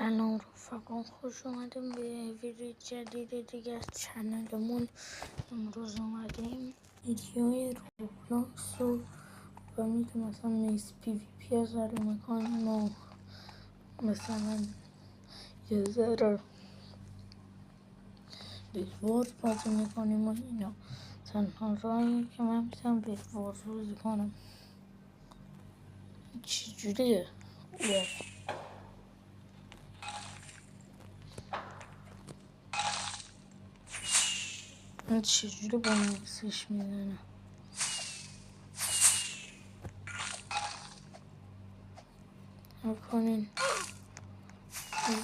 سلام رفقا، خوش اومدیم به ویدیو جدید دیگه از چنلمون. امروز اومدیم ویدیوی روبلاکس رو که مثلا میز پی وی پی ازاری میکنیم و مثلا یه ذره بیدوارز بازی میکنیم و اینا. تنها راهی که من میتونم بیدوارز بازی کنم چجوریه؟ این چجوری با میکسش میزنه؟ میکنین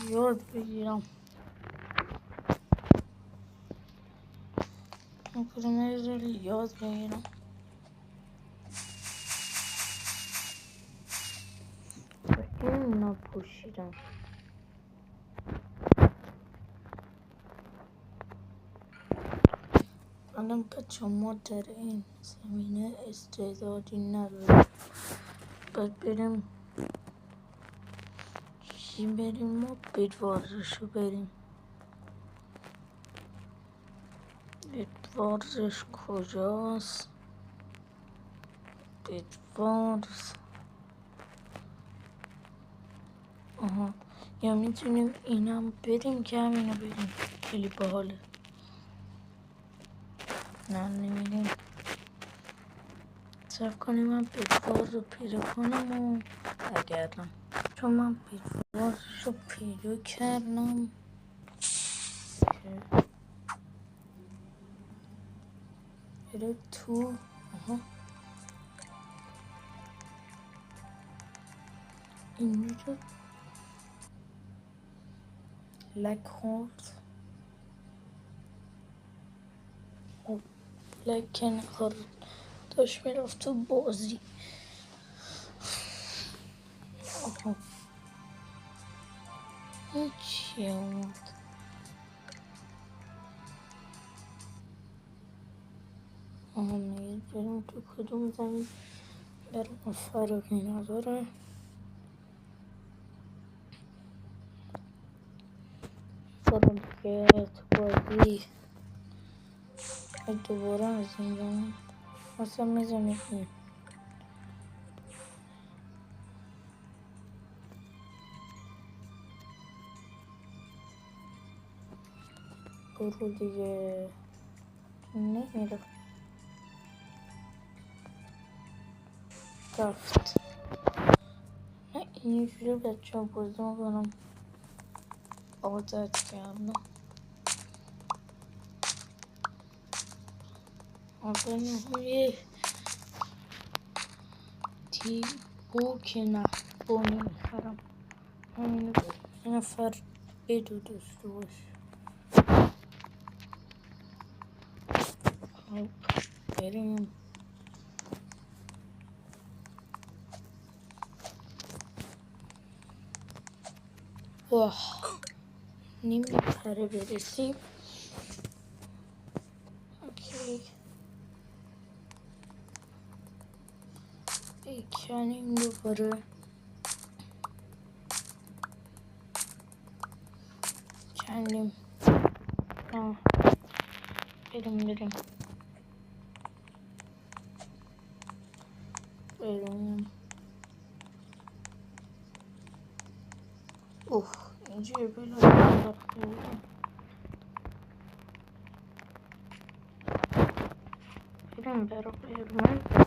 یاد بگیرم. میکنم یه ذره یاد بگیرم. این نپوشیدم. الان بچه ما در این زمینه استعدادی نداریم. باید بریم ما بیدوارزشو بریم. بیدوارزش کجاست؟ بیدوارز آها، یا میتونیم اینم بریم که همینو بریم. خیلی باحاله. نه نمیریم. صرف کنیم من بیدوارز رو پیدا کنم و بگردم. چون من بیدوارز رو پیدا کردم که بره تو. آها اینجا لک خورد. لک نخورد، داشت میرفت تو بازی. آها این چیه اومد؟ آها میگه بریم تو کدوم زمین؟ برام فرقی نداره. برام دیگه تو بازی دوباره از این زمین مثلا میزنیم این. برو دیگه. نمیره. رفت. نه اینجوری بچه ها بازی میکنم. عادت کردم. آقا یه تیبو که نه با نمیخرم. همینو یه نفر بدو داشته باشه. خب بریم. واه نمیپره برسیم. اوکی بکنیم دوباره. کندیم. بریم اوه اینجوری بلا بریم برو قرمز.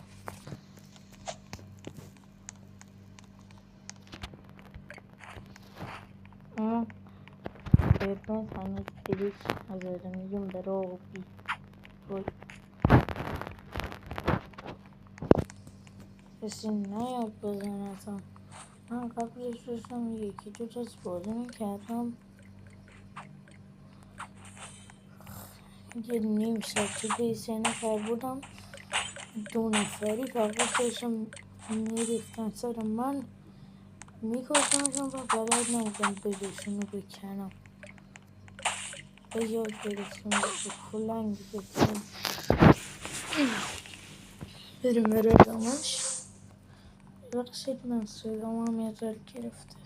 قرمز هنوز فریش نزده. میگیم برو آبی. وای کسی نیاد بزنتم. من قبلش داشتم یکی دو تا بازی میکردم. یه نیم ساعت تو بیس یه نفر بودم. 2 نفری فقط داشتم میریختن سر من. میکردمشون و بلد نبودم بگشون رو بکنم و یاد برسیم به کلنگ بکنم. بریم بره ادامش. ببخشید من صدام هم یه ذره گرفته.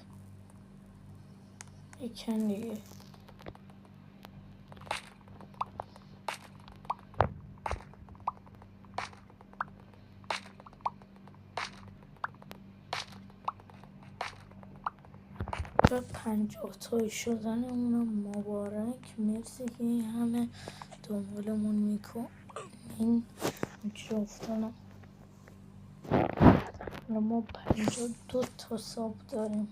بکن دیگه. و 50 تای شدن اونم مبارک. مرسی که این همه دنبالمون میکنین جفتنم. ما 52 تا ساب داریم.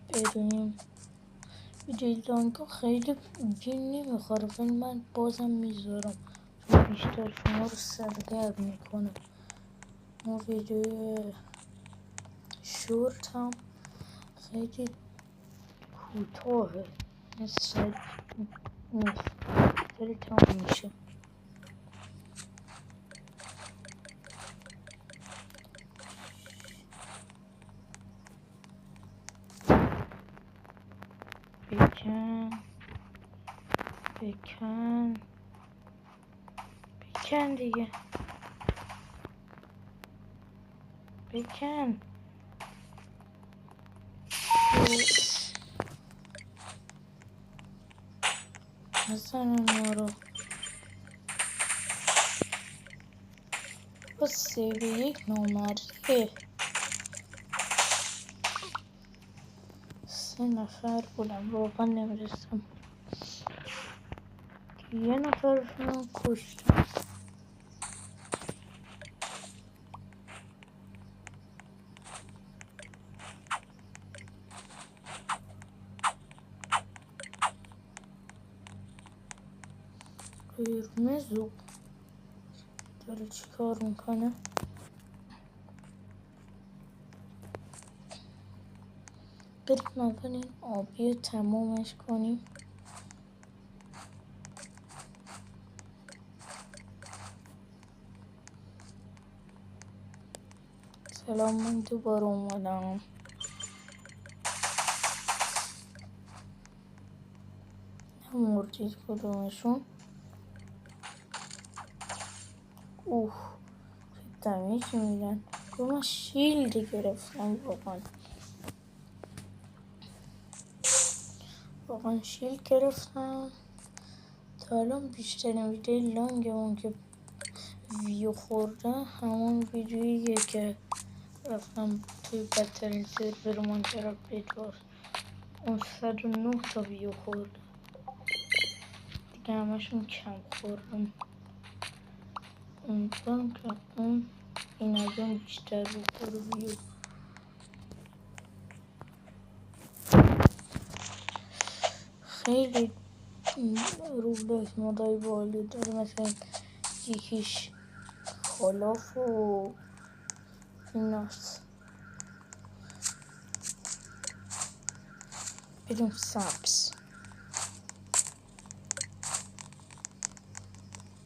بریم ویدیو لانگا خیلی گیر نمیخوره ولی من بازم میذارم چون بیشتر شما رو سرگرم میکنه. ما ویدیو شورت هم خیلی کوتاهه مثل نیست داره تمام میشه. بکن بکن بکن دیگه. بکن نزن ما رو. با 3-1 نامردیه. 3 نفر بودم واقعا نمیرسم. یه نفرشون کشتم. قرمزو داره چی کار میکنه؟ بریم اول این آبی تمومش کنیم. سلام من دوباره اومدم. نمردید کدومشون. اوه دمیج میدن. من شیلدی گرفتم واقعا شیلد گرفتم. تا الان بیشترین ویدیو لانگمون که ویو خورده همون ویدیوییه که رفتم توی بترین سرور مانچرا پلیتوار. اون 109 تا ویو خورده. دیگه همشون کم خوردم. امیدوارم که این از اون بیشتر بخوره ویو. خیلی روبلکس مدای بالی داره مثلا یکیش خلاف و ایناست. بریم سبز.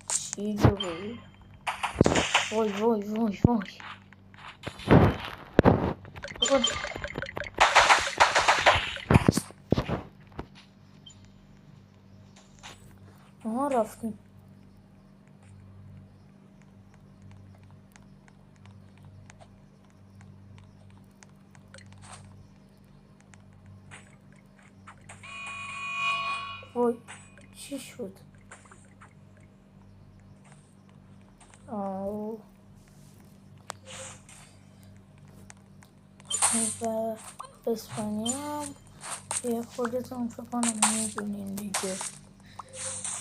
چی رو بگیر. وای وای وای وای ما رفتیم. وای چی شد؟ آو و اسپانیا هم یه خودتون فکر کنم میدونین دیگه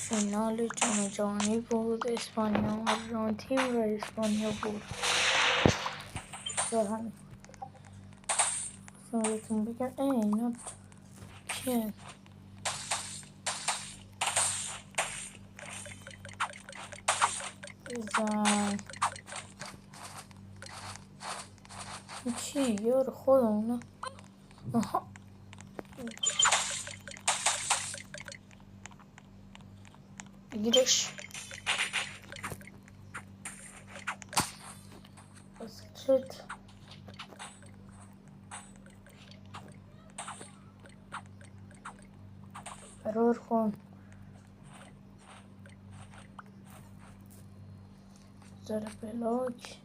فینال جام جهانی بود. اسپانیا و آرژانتین و اسپانیا بود. و همین بهتون بگم اینا کیه؟ بزن چی یار خودمونه. آها بگیرش. بسکت فرار کن. داره بلاک.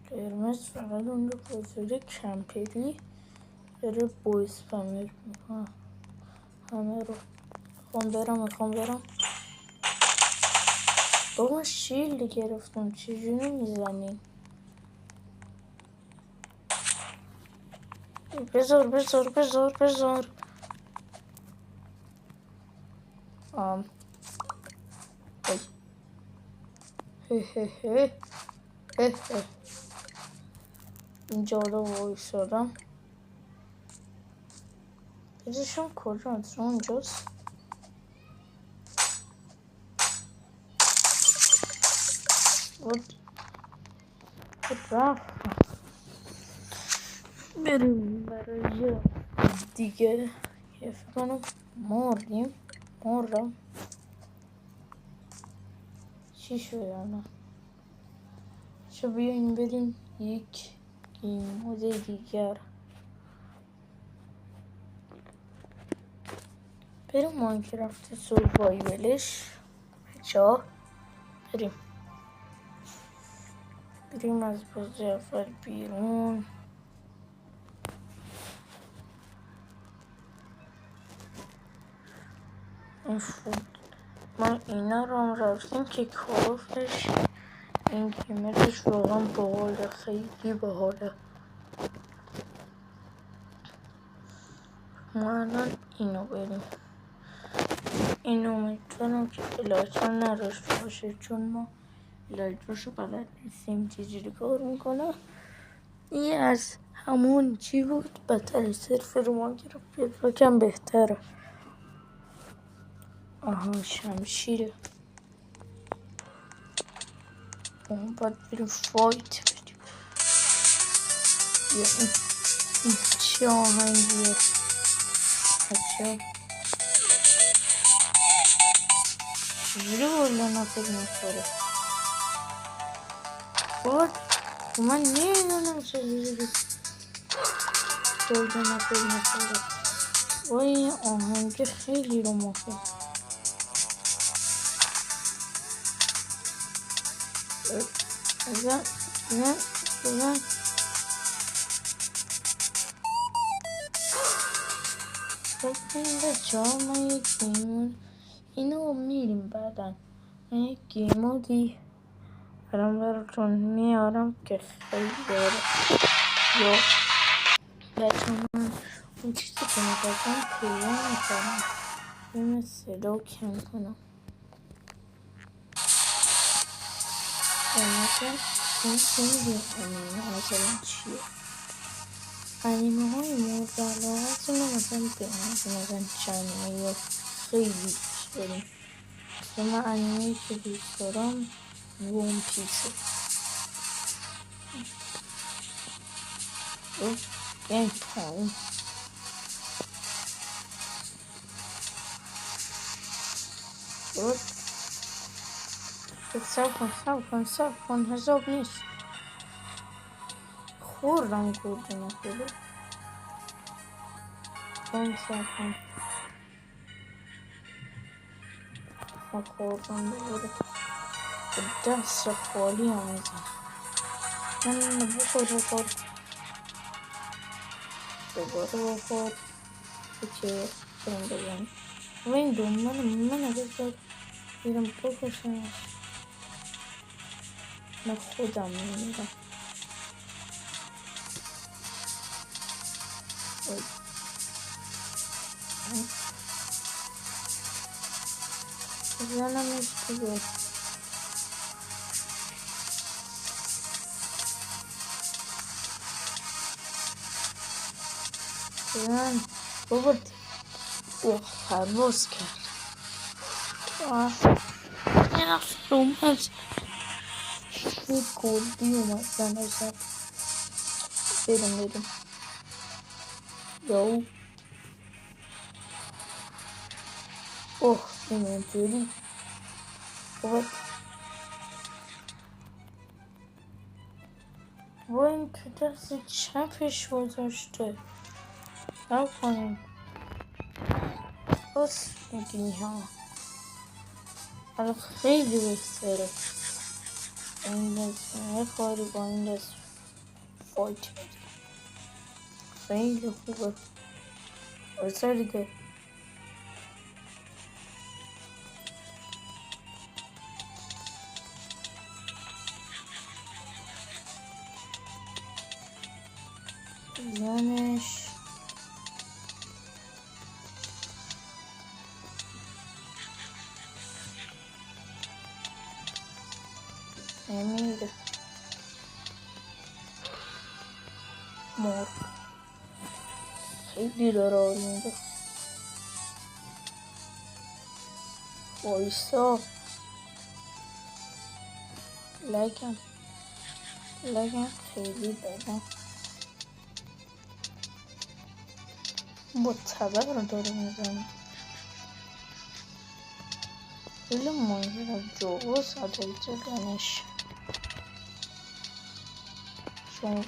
قرمز فقط اونجا بازده کمپلی داره بویز پمیر میکنه همه رو. میخوام برم بابا شیلد گرفتم چجوری میزنی؟ بذار اینجا رو وایسادم. بذارشون کجاست؟ اونجاست. رفت. بریم برای یه دیگه. یه فکر کنم مردم. چی شد الان؟ چه بیاییم بریم یک گیم دیگر. بریم ماینکرافت سروایولش بچه‌ها. بریم از بازی اول بیرون. ما اینا رو هم رفتیم که کارفش این گیمرش واقعا باحاله، خیلی باحاله. ما الان اینو بریم. اینو امیدوارم که الایت هم نداشته باشه چون ما الایتاشو بلد نیستیم چجوری کار میکنه. این از همون چی بود بدتر صرف رو ما گرفت یکم بهتره. آها شمشیره. اون باید بریم فایت بدیم. یا این چه آهنگیه بچه چجوری بالا نفر میخوره باید من نمیدونم چجوری بالا نفر میخوره. وای این آهنگ خیلی رو مخوره. بزن این بچه ها ما یک گیمون اینو میریم بعدن. من یک گیمودی براتون میارم که خیلی داره. یا بچه من اون چیزی که میخواستم پیدا میکنم این صدا کم کنم. مثلا این خیلی مثلا چیه انیمه های مورد علاقه رو مثلا مثلا چند یا خیلی دوست داریم. من انیمه که دوست دارم ون پیسه. این پایین سب کن حساب نیست. خوردم گردونه خیلی سب کن خوردم دوباره دست خالی هم میزن. من بخور دوباره بخور که برم بزنم و این من بذار بیرم بکشم. من خودم میمیرم. بزنمش دیگه. بزن بابا اوه پرواز کرد. یه نفر اومد یه گلدی اومد زن زد. بریم یاو اوه اینطوری بابا با این که دست چپش گذاشته نکنیم بس میگی ها حالا خیلی بهتره این دست یه کاری با این دست فایت بدیم. خیلی خوبه بسر دیگه. زنش نمیره مرد خیلی داره آل میده. وایسا لگم خیلی لگم با تبر رو داره میزنه. خیلی منظر جوه سادل زدنش چون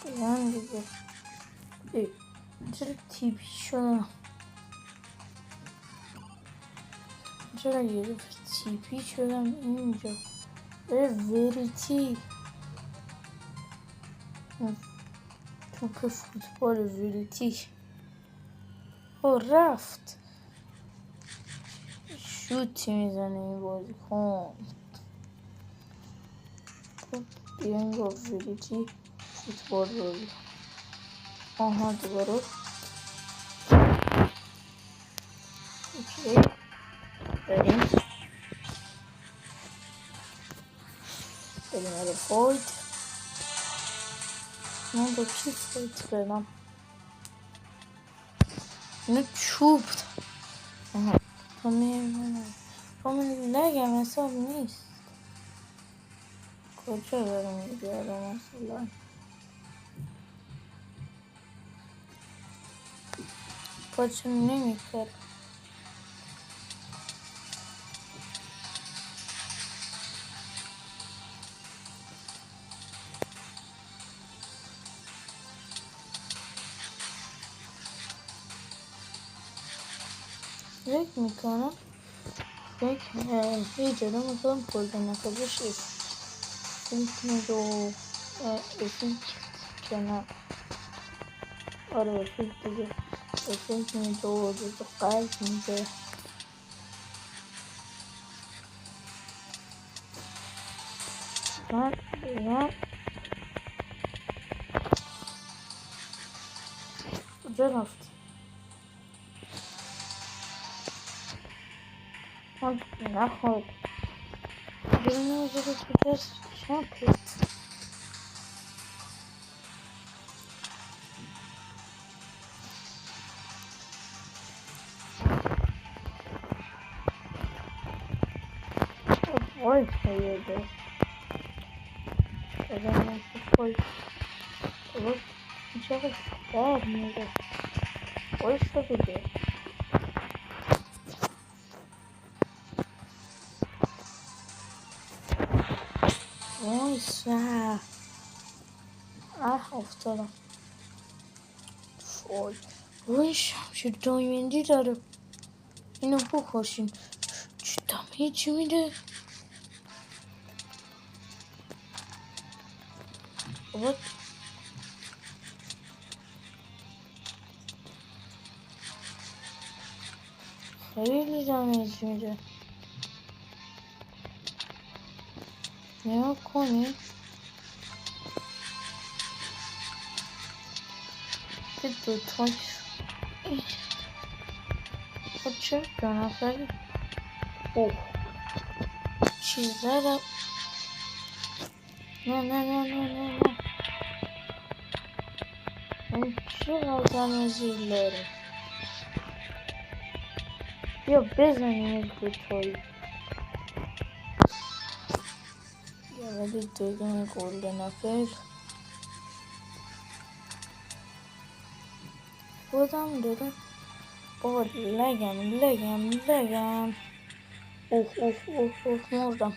بگم دیگه چرا تیپی شدم؟ چرا یه دفعه تیپی شدم اینجا؟ وریتی توپ فوتبال وریتی رفت شوتی میزنه این بازیکن. بیاین با وریتی فوتبال بازی. آها دوباره اوکی بریم فایت. من با کی فایت بدم؟ اینو چوب همین نگم حساب نیست. کجا داره میگرده مثلا کجا نمیکرد. فکر میکنم یه جدا میکنم پولده نکدش فکر میدو که نه آره فکر دیگه فکر میدو دو قلب میده. من بگم کجا رفتی؟ من نخواد بریم بگه کجاست شمپت وای خیلی بدم وای وای چقدر بر میره وای شو دیگه وایسا افتادم. وای شمشیر دایمندی داره اینو بکشین. چه دمیجی میده بابا. خیلی دمیج میده نگاه کنی که دوتای خب چرا دو نفری اوه چی زدم نه این چقدر زیر داره. بیا بزنیم دوتایی یا ولی دیگه گلدن اپل خودم دارم بابا لگم اوه مردم.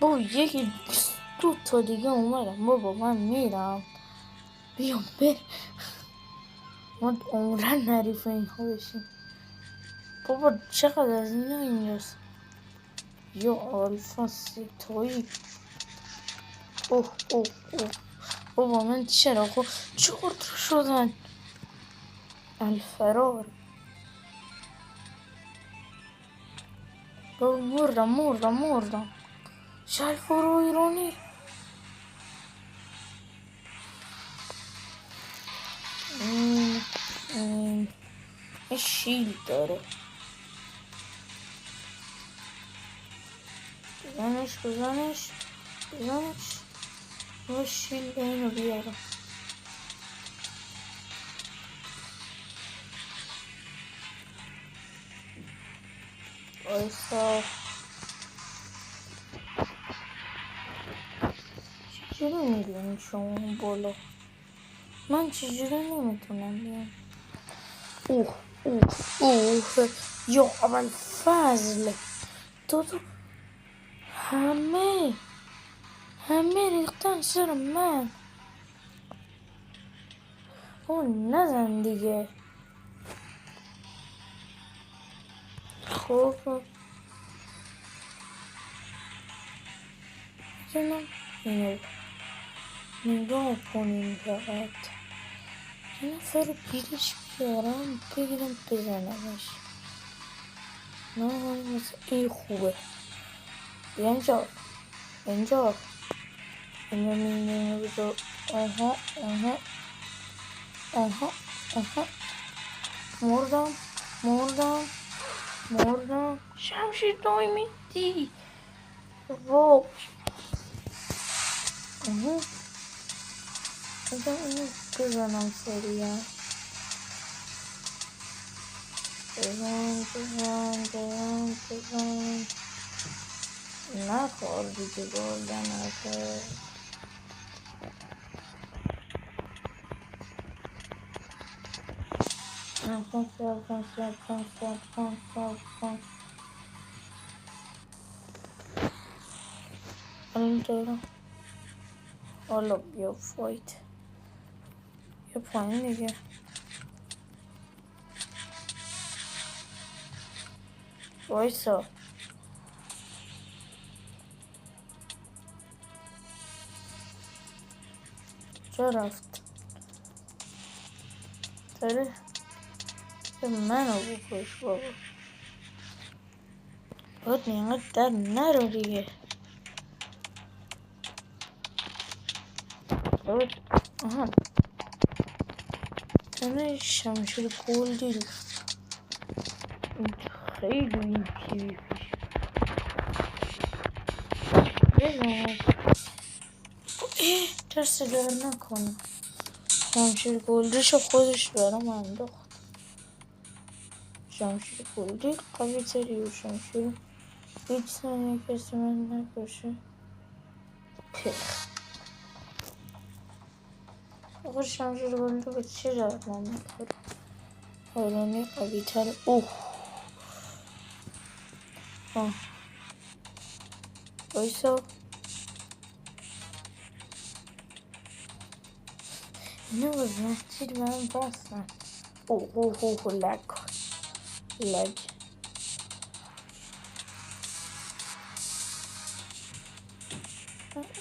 بابا یکی دو تا دیگه اومدم. بابا من میرم. بیام بر ما عمرن نریف اینها بشیم. بابا چقدر از اینا اینجاست. یا آلفا ستایی. اوه اوه اوه. بابا من چرا خب 4 تا شدن. الفرار. بابا مردم. شلفارو ایرانی. این شیل داره. بزنش. و شیل اینو بیارم. آیسا چجوری میدونی شما بالا؟ من چجوری نمیتونم بیام؟ اوه یا اول فضل تو همه ریختن سر من. اون نزن دیگه. خب بزنم اینو نگاه کنیم فقط. یه نفر پیرش بیارم بگیرم بزنمش. نه مثل این خوبه. بیا اینجا اینو میگه بذار. آها مردم. شمشیر دایمیدی. وای بذار اینو بزنم سریع. بزن نخور دیگه گلدنته. الان دارم. حالا بیا فایت. بیا پایین دیگه. وایسا. جا رفت. داره منو بکش بابا. باید اینقدر در نرو دیگه. آها تنه شمشیر گلدی خیلی این تیوی پیش دست در نکنه. شمشیر گلدیشو خودش برام انداخت. شمشیر گلدی قوی تری و شمشیر هیچ ثانیه کسی من نکشه. پخ آقا شمشیر گلدی به چه جرد من میخوره. حالانه قوی تره. وایسا. اینو بزن چیز من بستن. لگ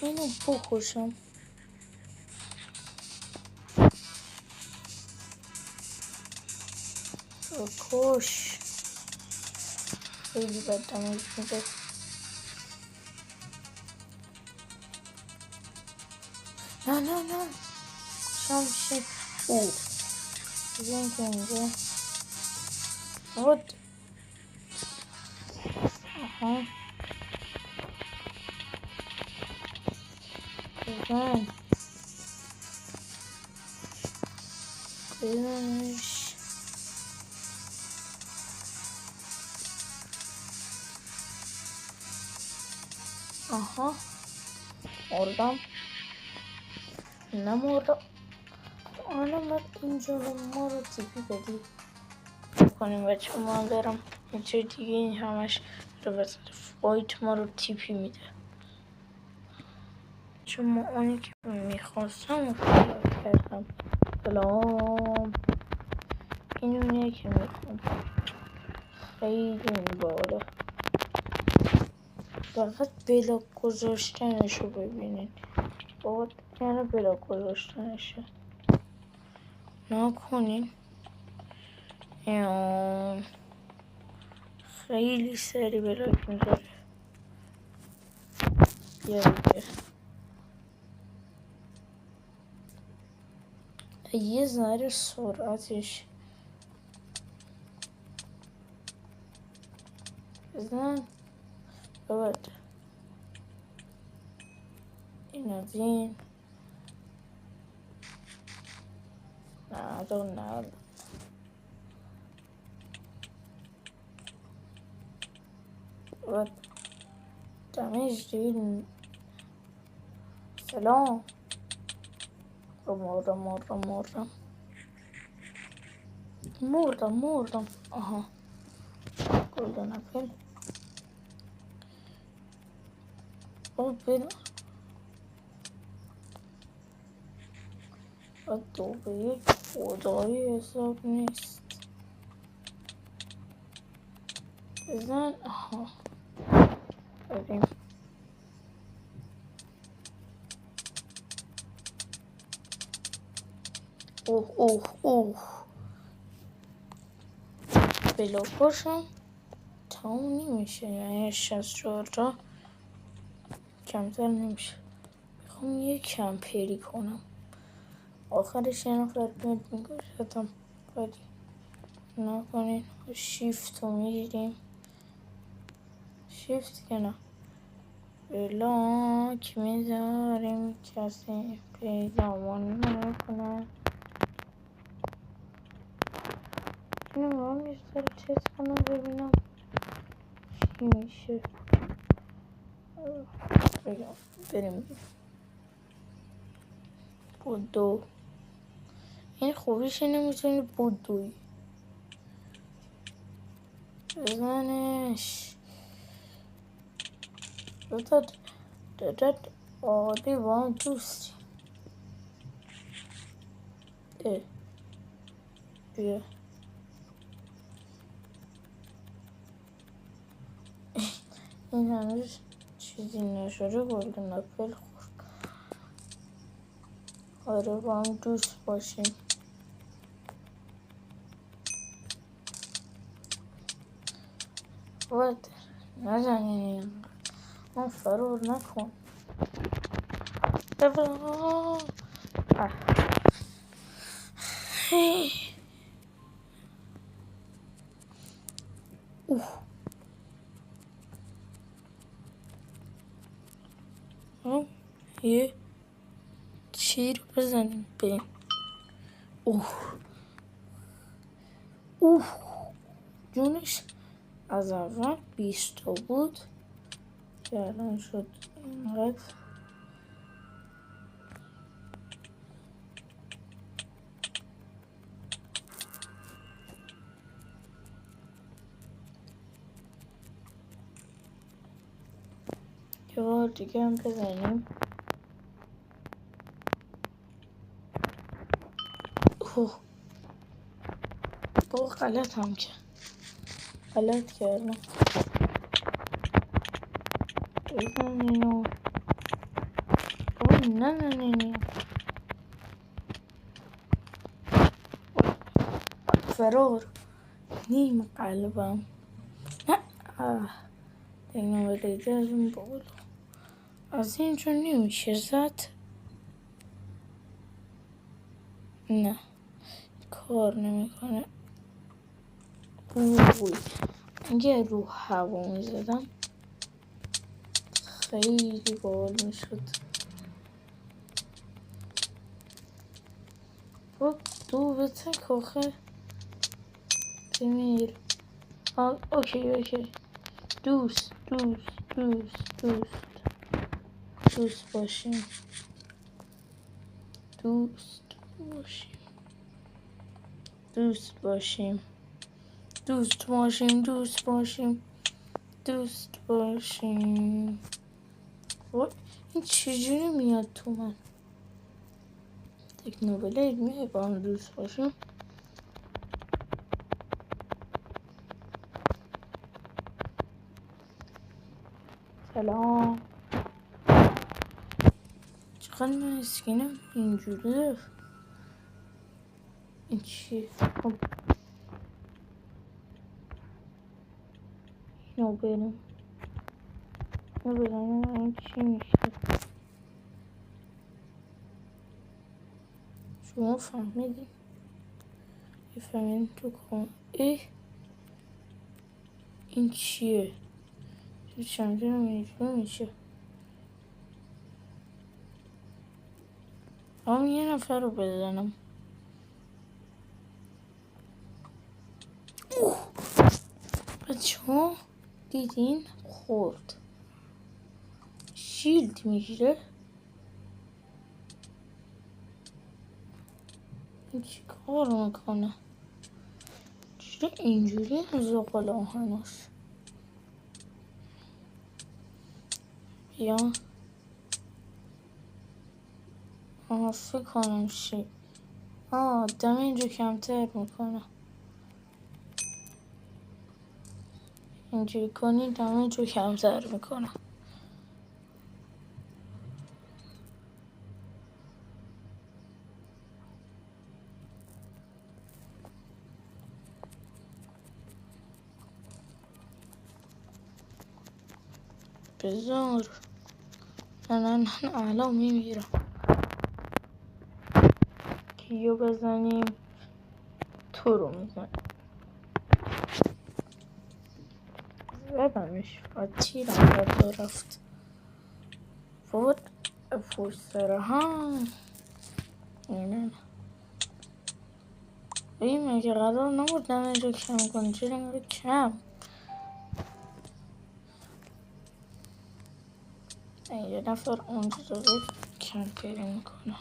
اینو بکشم. کش خیلی بد دمیج میده. نه شمشیر. بزن که اینجا بود. آها بزنش. آها مردم. نمردم. حالا من اینجا ما رو تیپی بدی کنیم بچه. ما دارم اینجا دیگه این همش رو وسط فایت ما رو تیپی میده. چون اونی که میخواستم پیدا کردم. سلام. این اونیه که میخوام. خیلی این بالا. فقط بلاک گذاشتنشو ببینید. فقط یعنی بلاک گذاشتنشه. نکنین. خیلی سری بلاک میذاره. یه ذره سرعتش بزن ببرد. این از این نه ببرد دمیج دیگه. سلام. مردم. آها گلدن اپل. دو به یک خدایی حساب نیست. بزن. آها بریم. اوه بلاکاشم تموم نمیشه، یعنی 64 تا کمتر نمیشه. میخوام یه کمپری کنم. آخرش یه نفر میاد میگوشتم ولی نکنین. شیفت رو میگیریم. شیفت که نه بلاک میذاریم کسی پیدامون نکنه. نمیدونم یه سر تست کنم ببینم چی میشه. بریم بودو. این خوبیش اینه میتونی بودوی بزنش. دادد عادی با هم دوستی. بیا این هنوز چیزی نشده. گلدن اپل خورد. آره با هم دوست باشیم. باید نزنین. من فرور نکن. یه چی رو بزنیم بریم. جونش از اول 20 تا بود که الان شد اینقدر. یه بار دیگه هم بزنیم. با غلط هم که غلط کردم. بزن اینو. نه فرار. نیم قلبم. نه اینو بلیده از اون بالا. از اینجا نمیشه زد. نه کار نمیکنه. اگه رو هوا میزدم خیلی باحال میشد. دو به تک آخه بمیر. اوکی دوست باشیم. این چجوری میاد تو من؟ تکنوبلید میای با هم دوست باشیم؟ سلام. چقدر من اسکینم اینجوریه؟ این چیه؟ خب اینو بریم این چی میشه؟ شما فهمیدی؟ فهمیدی تو کن این چیه؟ چندم اینجوری میشه؟ هم یه نفر رو بزنم. بچه ها دیدین؟ خورد شیلد میگیره. این چی کار میکنه؟ چرا اینجوری زغال آهناش؟ بیا فکر کنم دم اینجا کمتر میکنه. اینجوری کنی دم اینجا کمتر میکنه. بذار نه الان میمیرم. کیو بزنیم؟ تو رو میزنیم. زدمش و تیرم باید رفت. فوت سره ها اینه. این مگه قرار نبود دمه رو کم کنی؟ چرا اینقدر کم؟ یه نفر اونجا داره کمپیری میکنه.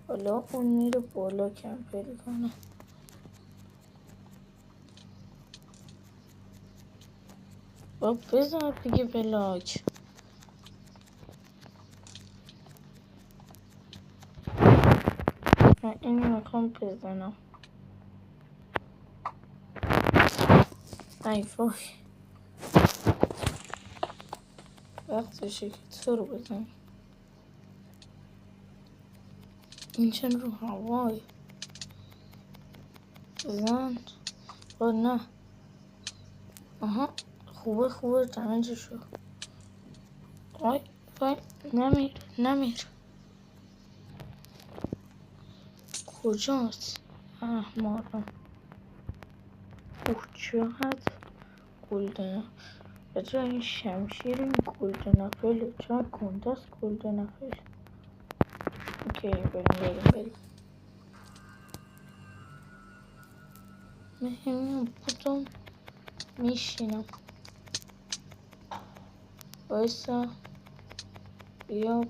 حالا اون میره بالا کمپیری کنه. با بزن دیگه بلاک. من اینو میخوام بزنم. ای وای وقتشه که تو رو بزن. این چند رو هوای بزن. نه آها خوبه دمجه شو. وای نمیر کجاست؟ مارم چقدر گلدن به جای این شمشیر این گلدن اپل چقدر گنده است گلدن اپل. اوکی بریم مهم بودم میشینم. بایستا بیا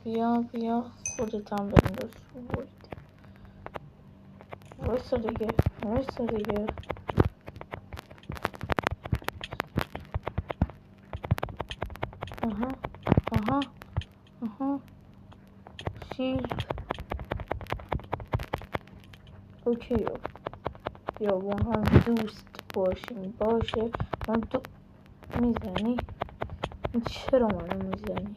خودت هم بنداز رو باید. وایستا دیگه آها شیلد. اوکی یا با هم دوست باشیم باشه. من تو میزنی؟ چرا منو میزنی؟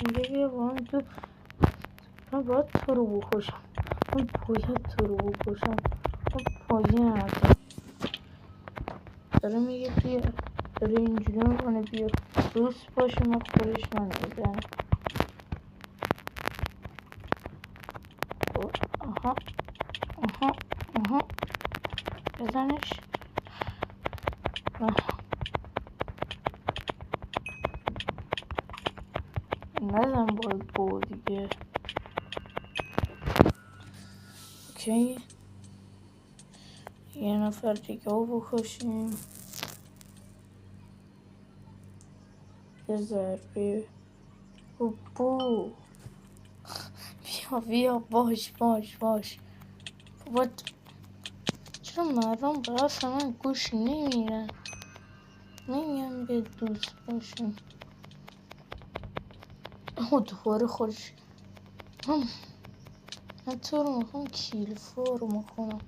میگه بیا با هم تو. من باید تو رو بکشم. من پایه ندارم. داره میگه بیا. داره اینجوری میکنه بیا دوست باشیم و خودش من میزنه. آها بزنش. نزن با دیگه. اوکی یه نفر دیگه رو بکشیم. یه ضربه بو. بیا باش. چرا مردم به حرف من گوش نمیرن؟ نمیگم به دوست باشین. دوباره خودش من تو رو میخوام کیلفور میکنم.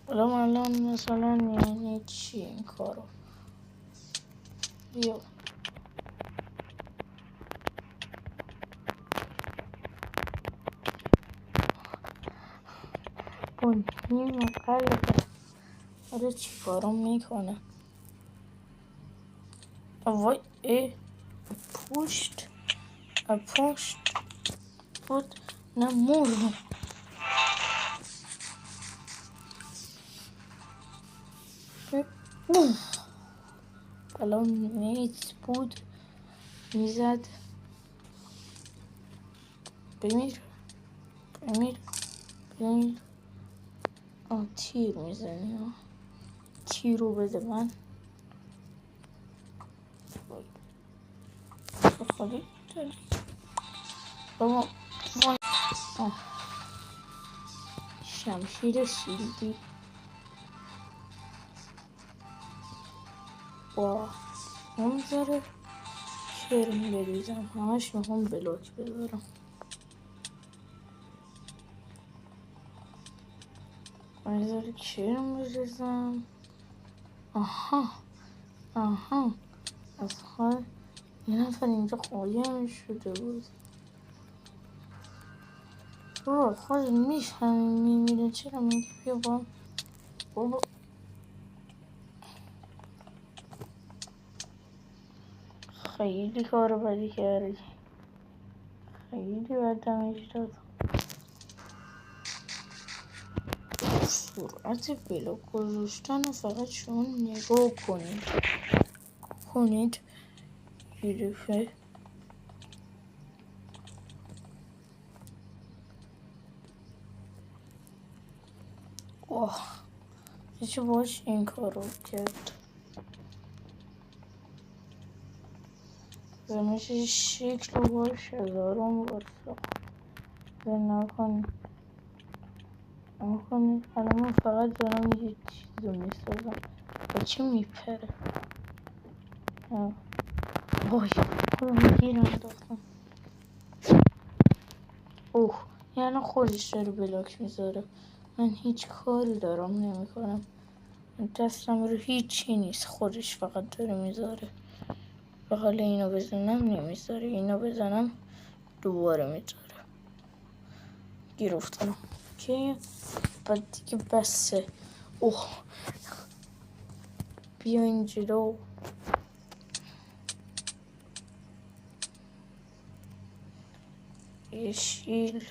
الان مثلا یعنی چی این کارو؟ بیا با نیم قلبه آره چی کارو میکنه؟ وای پشت بود نه مردم. الان نیت بود میزد. بمیر تیر میزنی. تیر رو بده من. بخوری داری بابا. شمشیر شیلدی با اون ذره کرم بریزم. همش میخوام بلاک بذارم. یه ذره کرم بریزم. آها از حال یه نفر اینجا قایم شده بود. خود میفهمی میمیره. چرا میگه بیا بابا خیلی کار بدی کردی. خیلی بد دمیج داد. سرعت بلاک گذاشتن فقط شما نگاه کنید گرفه. چه باش این کار رو کرد. میشه شکل رو باش هزارم بار ساخت. نکنید الان من فقط دارم یه چیز رو میسازم. با چی میپره؟ وای خودم گیر انداختم. یعنی خودش داره بلاک میذاره. من هیچ کاری دارم نمیکنم. دستم رو هیچی نیست. خودش فقط داره میذاره. و حالا اینو بزنم نمیذاره. اینو بزنم دوباره میذاره. گیر افتادم که بعد دیگه بسه. بیا اینجا یه شیل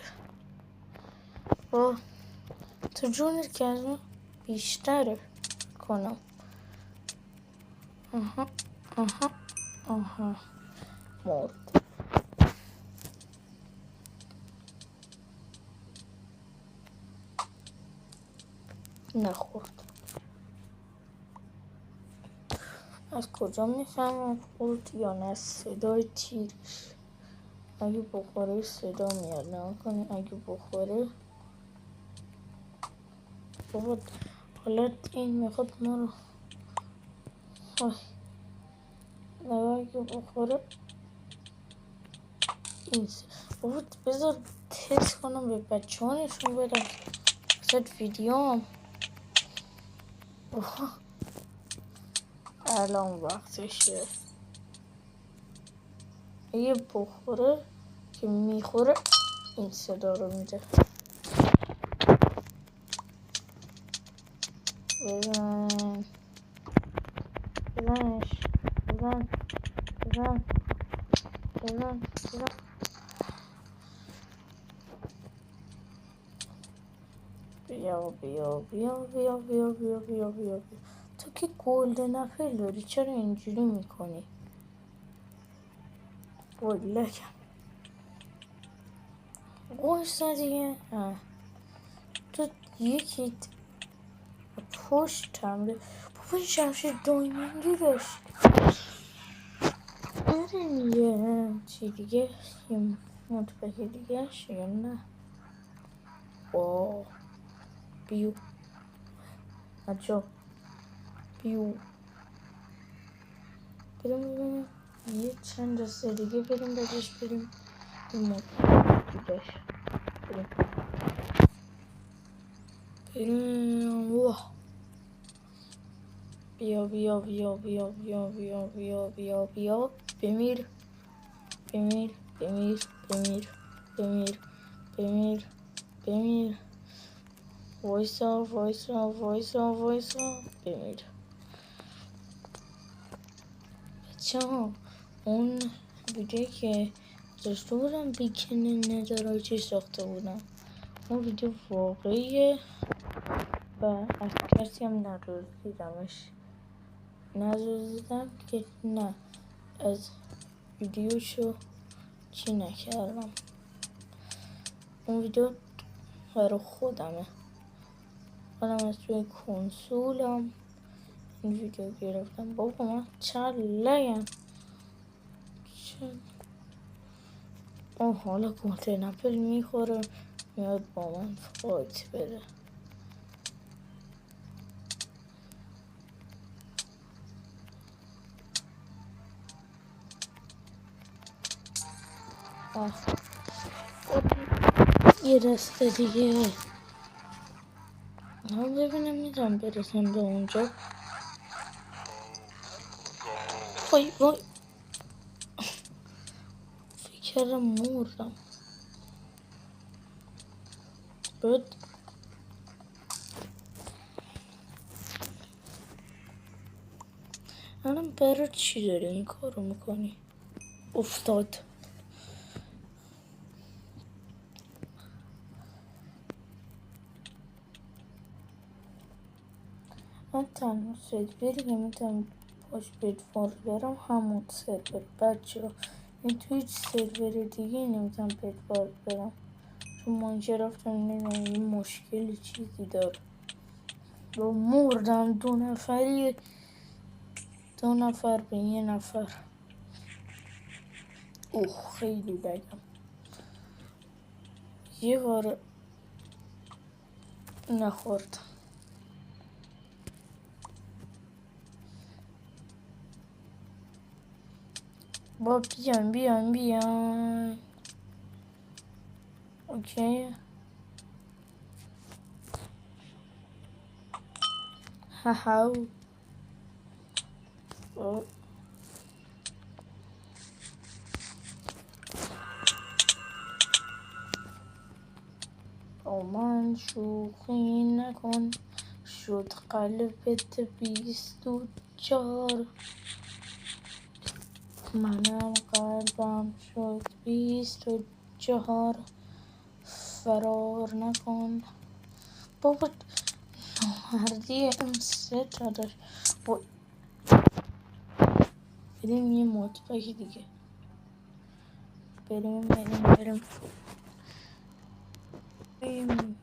تو جونت که از اون بیشتره کنم. آها مرد. نخورد. از کجا میفهمم خورد یا نه؟ صدای تیرش اگه بخوره صدا میاد. نه کنی اگه بخوره بابا حالا این میخواد ما رو نه اگه بخوره این بابا بذار تست کنم به بچه ها نشون بدم. بذار ویدیو الان وقتشه. اگه بخوره که میخوره این صدا رو میده. بزن بیا تو که گلدن اپل داری چرا اینجوری میکنی؟ لکم گوش دیگه. تو یکی پشتم بابا این شمشیر دایمندی داشت. بریم یه چی دیگه یه مطبقه دیگه یا نه؟ بیو بچه بیو بریم ببینیم یه چند دسته دیگه بریم بعدش بریم این مود دیگهش بریم واه بیا بیا بیا بیا بیا بیا بیا بیا بیا بمیر بمیر بمیر بمیر بمیر بمیر بمیر وایسا وایسا وایسا وایسا بمیر بچه ها اون ویدیویی که گذاشته بودم بیکن نظراتی ساخته بودم اون ویدیو واقعیه و از کسی هم ندزدیدمش که نه از ویدیوشو چی نکردم اون ویدیو برای خودم از توی کنسولم این ویدیو گرفتم بابا من چند لگم حالا کنتین اپل میخوره میاد با من فایت بده یه دسته دیگه هم ببینم میتونم برسم به اونجا وای وای فکر مردم بود الان برای چی داری این کارو میکنی افتاد من تنها سروری که میتونم باش پدفار برم همون سرور بچه ها این توی هیچ سرور دیگه نمیتونم پدفار برم چون ماینکرافت هم نمیدونم یه مشکلی چیزی داره رو مردم دو نفر به یه نفر خیلی بگم یه بار نخوردم با بیان اوکی هاو با من شوخی نکن شد قلبت 24 منم قلبم شد 24 فرار نکن بابا نامردی اون سه تا داشت بریم یه مطبخ دیگه بریم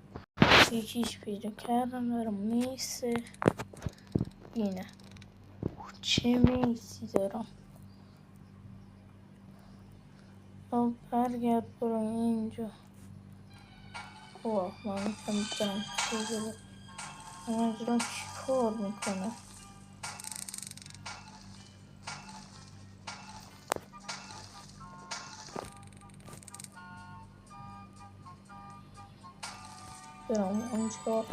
یکیش پیدا کردم دارم میسه اینه چه میسی دارم برگرد برو اینجا من میتونم برم من دارم چی کار میکنم برم اونجا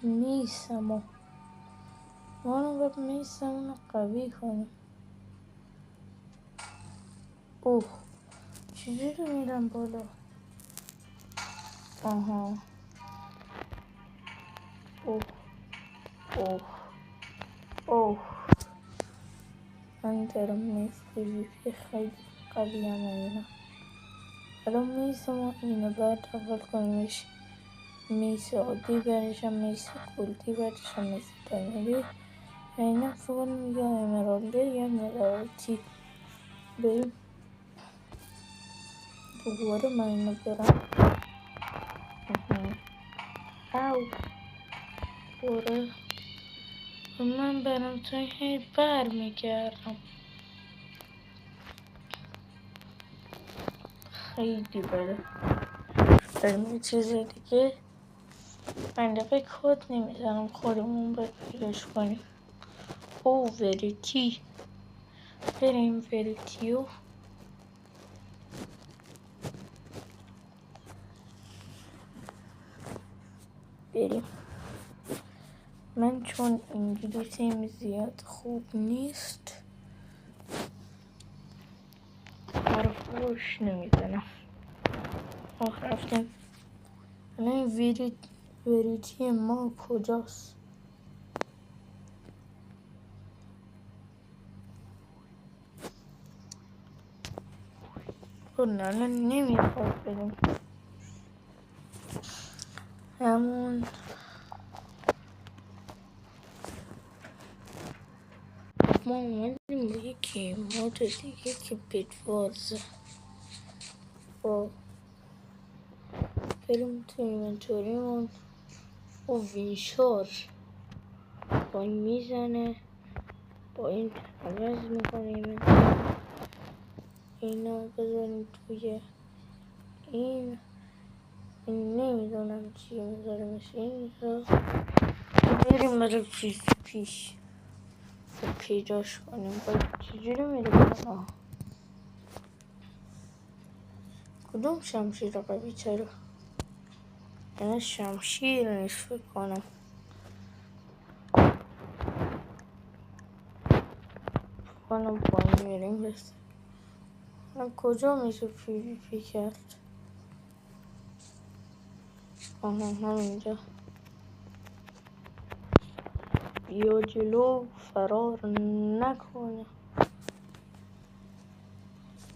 میسم منو باید میسم قوی کنیم چجوری میرم بالا آها اوه من دارم میسم خیلی قوی هم اینا الان میسم اینو باید اول کنیمش میس عادی برشم میس کلتی برشم میس دایمری اینا فون یا امرالده یا مراتی بریم دوباره من اینو برم او دوباره من برم تا هی بر میگردم خیلی بره بریم یه چیز دیگه منطقه کد نمیزنم خودمون پیداش کنیم. او وریتی، بریم وریتیو. بریم. من چون انگلیسیم زیاد خوب نیست حرف روش نمیزنم. رفتیم. الان وریتی ما کجاست؟ الان نمیخواد بریم همون ما اومدیم به یکی مود دیگه که بیتوارزه. با بریم تو اینونتوریمون و وینشار با این میزنه، با این عوض میکنیم، اینا بذاریم توی این نمیدونم چیه میذاره مثل این بریم برای پیش پیداش کنیم. باید چجوری میره کنم کدوم شمشیر قوی تره؟ یعنی شمشیر نیست فکر کنم. با این میریم بسته. من کجا میشه پی کرد؟ همینجا. بیا جلو فرار نکنه.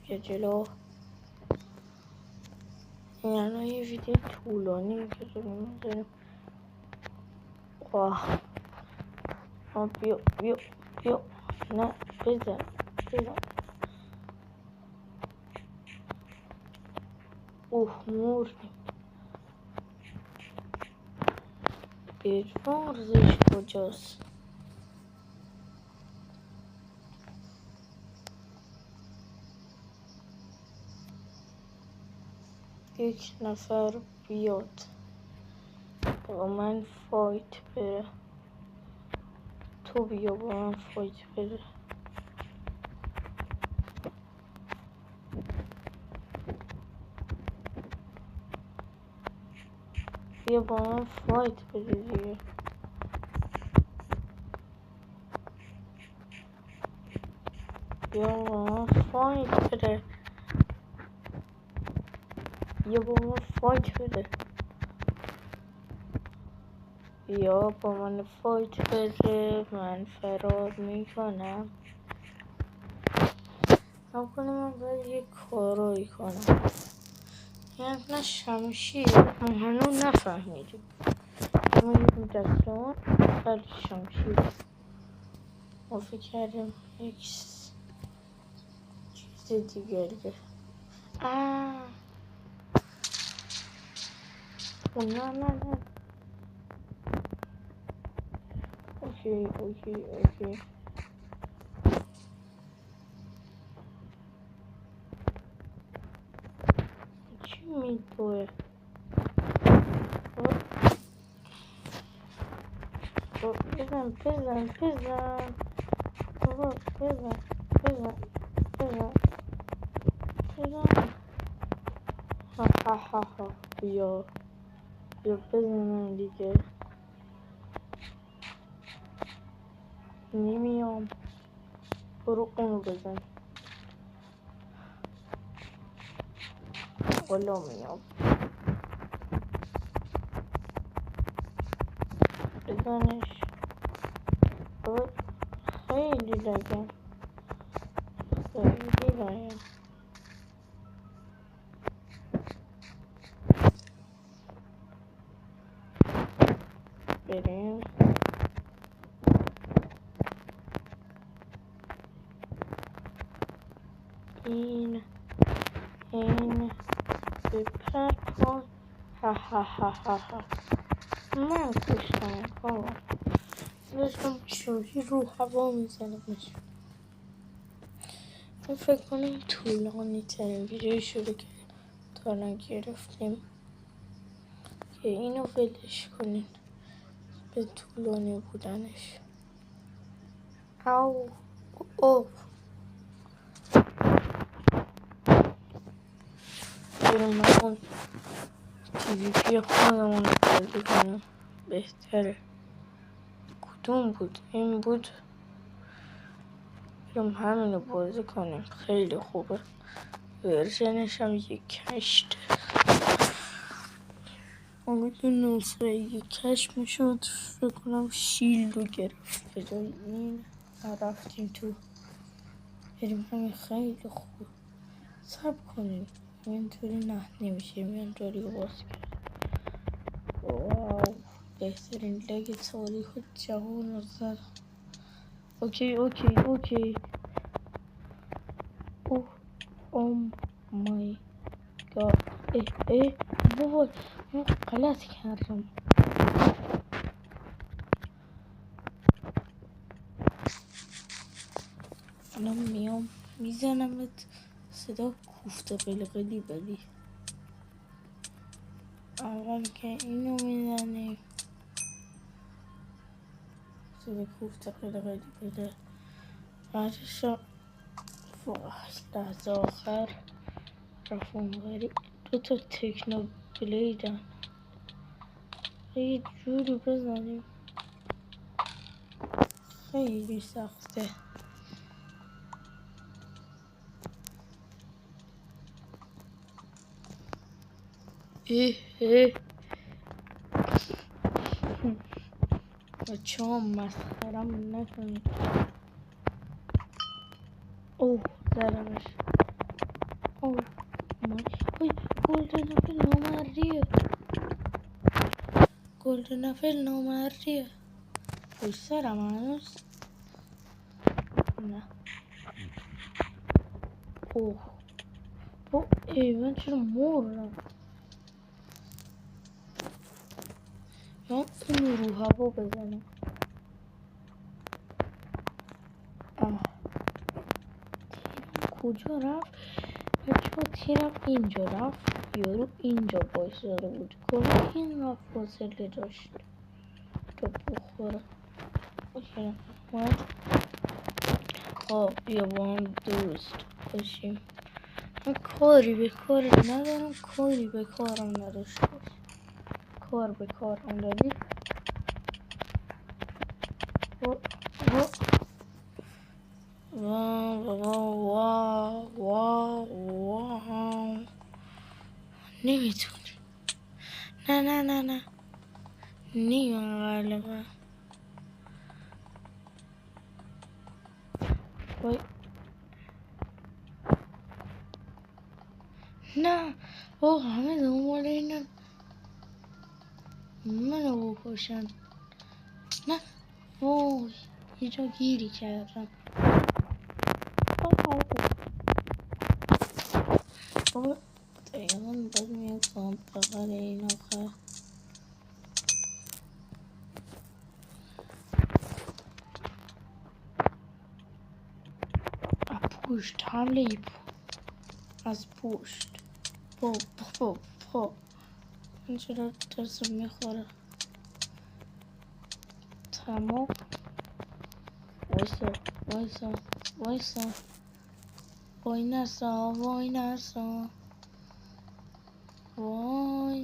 بیا جلو. یعنی یه ویدیو طولانی که داریم میذاریم. واه بیا نه بزن مردیم. بیتوارزش کجاست؟ یک نفر بیاد با من فایت بره. تو بیا با من فایت بره. بیا با من فایت بده دیگه. بیا با من فایت بده. بیا با من فایت بده. بیا با من فایت بده. من فرار میکنم. من باید یک کارایی کنم. یعنی نه شمشیر ما هنوز نفهمیدیم. ما یکم دستمون ولی شمشیر ما فکر کردیم یک چیز دیگریه. نه اوکی چی میدوه؟ بزن بابا بزن ها بیا بزنم دیگه. نمیام. برو اونو بزن. والا میام. بزنش. خیلی لگم. بریم. این بپر کن. ها من کشتم بابا. داشتم شوری رو هوا میزنم. من فکر کنم طولانی ترین ویدیوی شده که تا الان گرفتیم. اینو ولش کنین به طولانی بودنش. او او بریم اون PvP خودمون بازی کنیم بهتره. کدوم بود؟ این بود. بریم همینو بازی کنیم، خیلی خوبه. ورژنش هم 1.8. امیدون نسخه 1.8 میشد. فکر کنم شیلد رو گرفت به جای این. رفتیم تو. بریم همین خیلی خوب. صبر کنیم اینطوری نه نمیشه. اینطوری باز کرد. واو بهترین لگ تاریخ جهان رو زد. اوکی اوه مای گاد. بابا من غلط کردم. الان میام میزنمت. صدا کوفته قلقلی بدی. اول که اینو میزنیم صدا کوفته قلقلی بده. بعدش لحظه آخر رفت اونوری. 2 تکنو بلیدن. یه جوری بزنیم خیلی سخته. بچه ها مسخرم نکنید. اوه زدمش. اوه مای گلدن اپل نامردیه. گلدن اپل نامردیه. پشت سرم هنوز نه. اوه من چرا مردم؟ یا اون رو هوا بزنم. کجا رفت؟ بچه تیرم اینجا رفت. یارو اینجا بایستاده بود. کلا این رفت فاصله داشت تا بخوره. اوکی خب بیا با هم دوست باشیم. من کاری به کار ندارم. کاری به کارم نداشته باش. کار به کارم داری. واو نمیتونی. نه نیمه غالبا. وای نه همه دنبال اینن منو بکشن. نه وای یه جا گیری کردم. بابا دقیقا باید میگم بغل این آخه. پشت حمله از پشت. این چرا ترسم میخوره. تمام وایسا وای نسا وای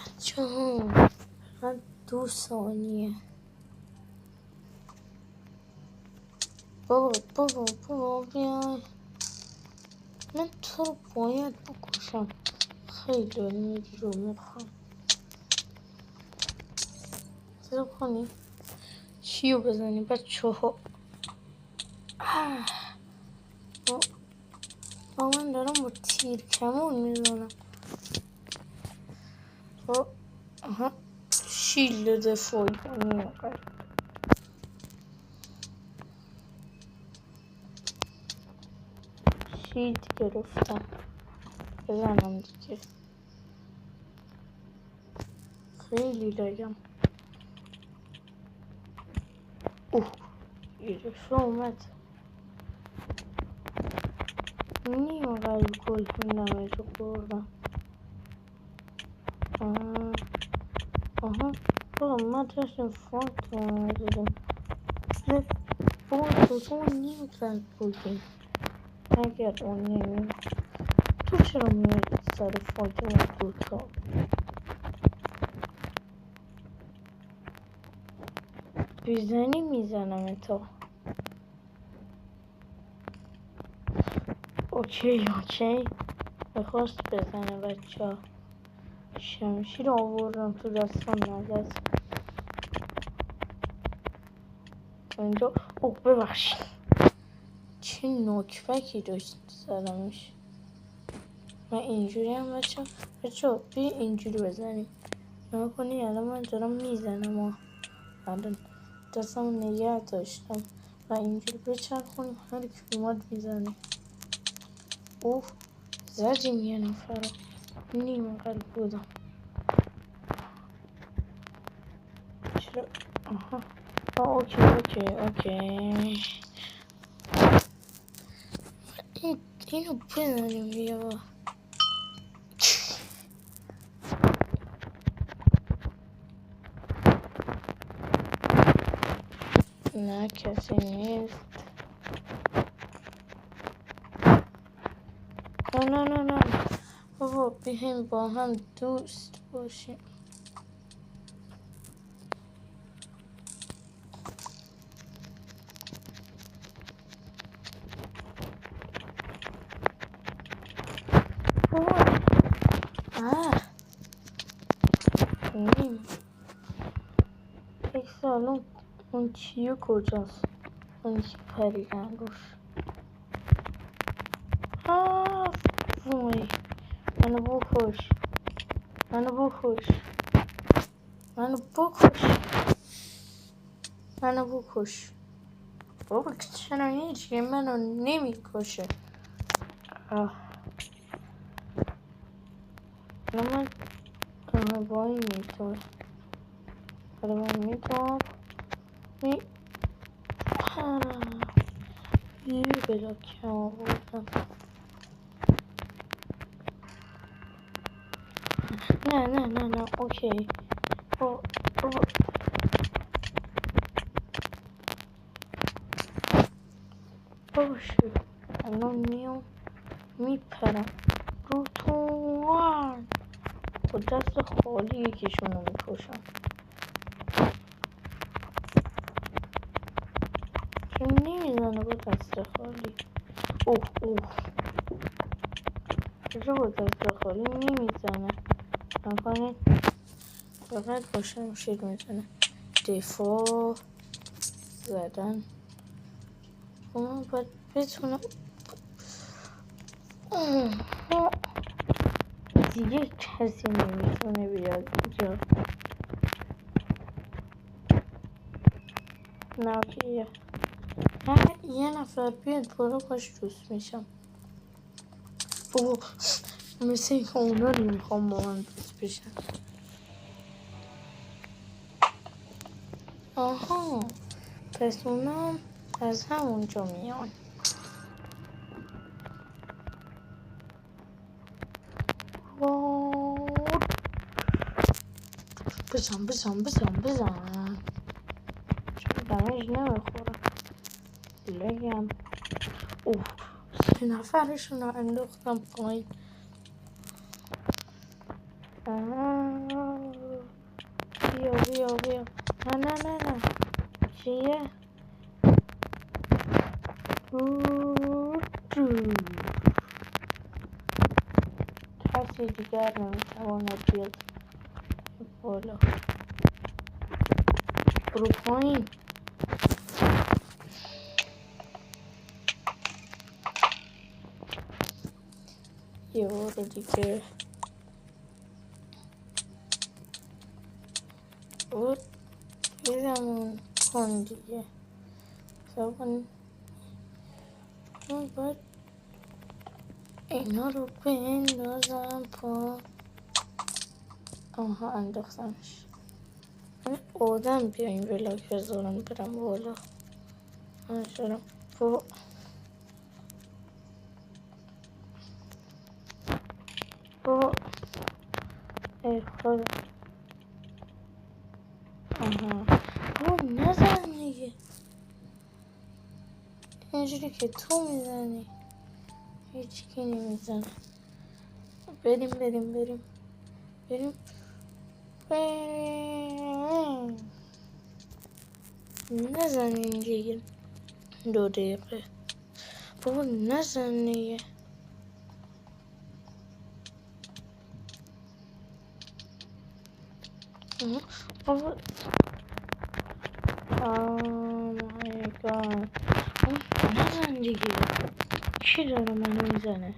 بچه ها فقط 2 ثانیه. بابا بیای. من تو رو باید بکشم. خیلی میگی رو میخوام. صدا کنی چیو بزنی بچه ها. با من دارم با تیر کمون میزنم. شیلد دفاعی کنیم. شیلد گرفتم. بزنم دیگه. خیلی لگم. یه دفعه اومد. نیم قلب کل کنم تو خوردم. آها بابا من داشتم فاک دادم. بابا تو نیم قلب کل اگر اون نمی تو چرا میاد سر فاک من دوتا بیزنی میزنم تا اوکی میخواست بزنه بچه ها. شمشیر آوردم تو دستم نزد اینجا. اوه ببخشید چه نکبکی داشت سرمش. من اینجوری هم بچه ها بیا اینجوری بزنیم نکنی الان من دارم میزنم الان دستم نگه داشتم و اینجوری بچرخونیم هر کی اومد میزنه. اوه زدیم یه نفر نیم قلب بودم. چرا آها اوکی اینو بزنیم بیا. نه کسی نیست. نه بابا بیایم با هم دوست باشیم. بابا نیم یک سالون اون چیه کجاست اون چی پریدن روش. وای منو بکش. بابا چرا هیچی منو نمیکشه. من وای میتونم یه بلاک آوردم. نه اوکی بابا باشه الان میام میپرم رو تو با دست خالی یکیشونو میکشم. چون نمیزنه با دست خالی. اوه چرا با دست خالی نمیزنه نکنه فقط با شمشیر میزنه. دفاع زدن من باید بتونم دیگه کسی نمیتونه بیاد اینجا. نه اوکیه یه نفر بیاد بالا باش دوست میشم. مثل این که اونا رو میخوام با من دوست بشن. آها پس اونا از همونجا میان. بزن چون دمج نمیخورم لگم. اوه 3 نفرشون رو انداختم پایین. بیا نه چیه کسی دیگر نمیتواند بیاد بالا. برو پایین. یه بار دیگه بود بیدمون کن دیگه. من باید اینا رو بندازم پا. آها انداختمش. من آدم بیاین بلاک بذارم برم بالا. من شدم بابا ای خدا بابا نزن دیگه اینجوری که تو میزنی هیچکی نمیزنه. بریم نزنین دیگه 2 دقیقه بابا نزن دیگه بابا مای گاد نزن دیگه کی داره منو میزنه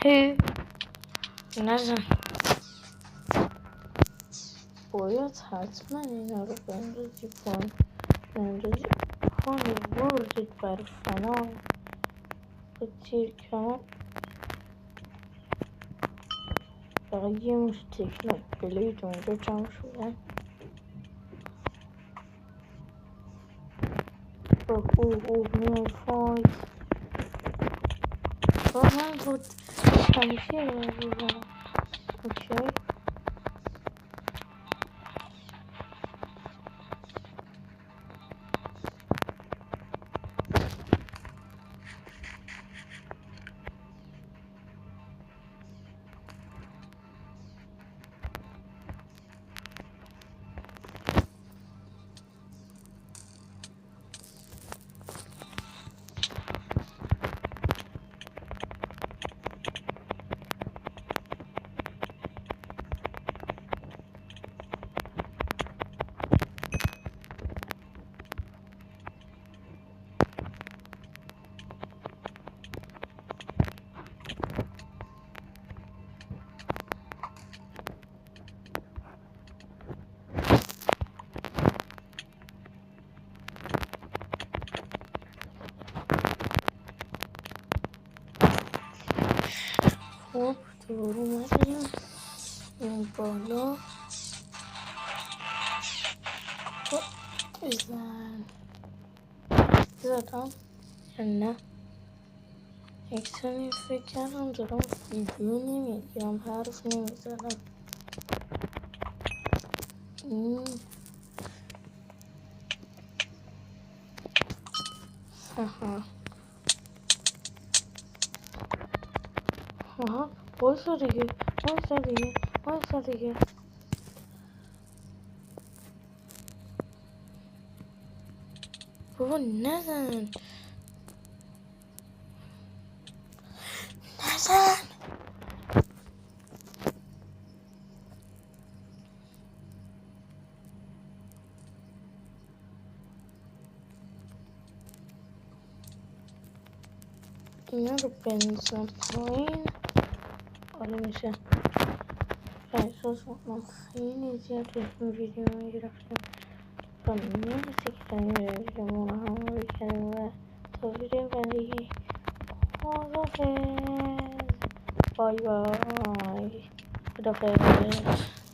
هی نزن باید حتما اینا رو بندازی پان بردید بر فنا با تیر کمان فقط یه موش تکنیک بلید اونجا جمع شدن میای فایت با من بود همیشه رو بزنم اوکی خب دوباره اومدیم این بالا زدم یا نه یک ثانیه فکر کردم دارم ویدیو نمیگیرم حرف نمیزنم بایستا دیگه بابا نزن اینا رو بنزم پایین آره میشه احساس میکنم خیلی زیاد این ویدیو میگرفتم و مرسی که تنین ویدیو هم رو بکنیم و تا ویدیو بعدی خدافظ بای خدافظ